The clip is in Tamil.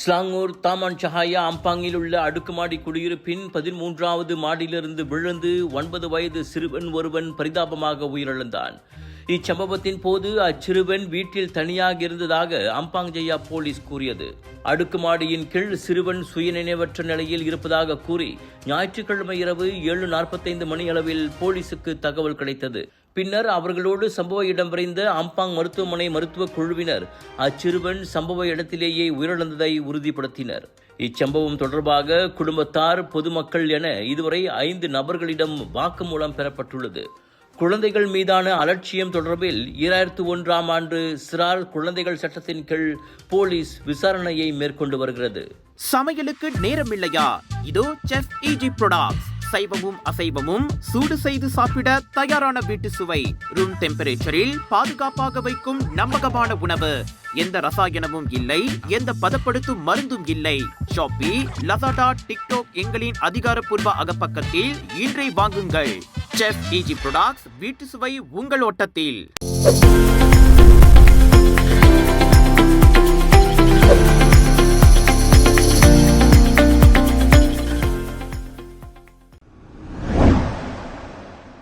ஸ்லாங்கூர் தாமான் சஹாயா அம்பாங்கில் உள்ள அடுக்குமாடி குடியிருப்பின் 13வது மாடியிலிருந்து விழுந்து 9 வயது சிறுவன் ஒருவன் பரிதாபமாக உயிரிழந்தான். இச்சம்பவத்தின் போது அச்சிறுவன் வீட்டில் தனியாக இருந்ததாக அம்பாங் ஜயா போலீஸ் கூறியது. அடுக்குமாடியின் கீழ் சிறுவன் சுயநினைவற்ற நிலையில் இருப்பதாக கூறி ஞாயிற்றுக்கிழமை இரவு 7:45 மணியளவில் போலீசுக்கு தகவல் கிடைத்தது. பின்னர் அவர்களோடு சம்பவ இடம் விரைந்த அம்பாங் மருத்துவமனை மருத்துவ குழுவினர் அச்சிறுவன் சம்பவ இடத்திலேயே உயிரிழந்ததை உறுதிப்படுத்தினர். இச்சம்பவம் தொடர்பாக குடும்பத்தார், பொதுமக்கள் என இதுவரை 5 நபர்களிடம் வாக்குமூலம் பெறப்பட்டுள்ளது. குழந்தைகள் மீதான அலட்சியம் தொடர்பில் 2001ஆம் ஆண்டு சிறார் குழந்தைகள் சட்டத்தின் கீழ் போலீஸ் விசாரணையை மேற்கொண்டு வருகிறது. சமையலுக்கு நேரமில்லையா? இதோ செஃப் ஈஜி ப்ராடக்ட்ஸ். சைவமும் அசைவமும் சூடு செய்து சாப்பிட தயாரான வீட்டு சுவை. ரூம் டெம்பரேச்சரில் பாதுகாப்பாக வைக்கும் நம்பகமான உணவு. எந்த ரசாயனமும் இல்லை, எந்த பதப்படுத்தும் மருந்தும் இல்லை. ஷாப்பி, லசாடா, டிக்டாக் எங்களின் அதிகாரப்பூர்வ அகப்பக்கத்தில் இன்றை வாங்குங்கள். செஃப் ஈஜி ப்ராடக்ட்ஸ், வீட்டு சுவை உங்கள் ஓட்டத்தில்.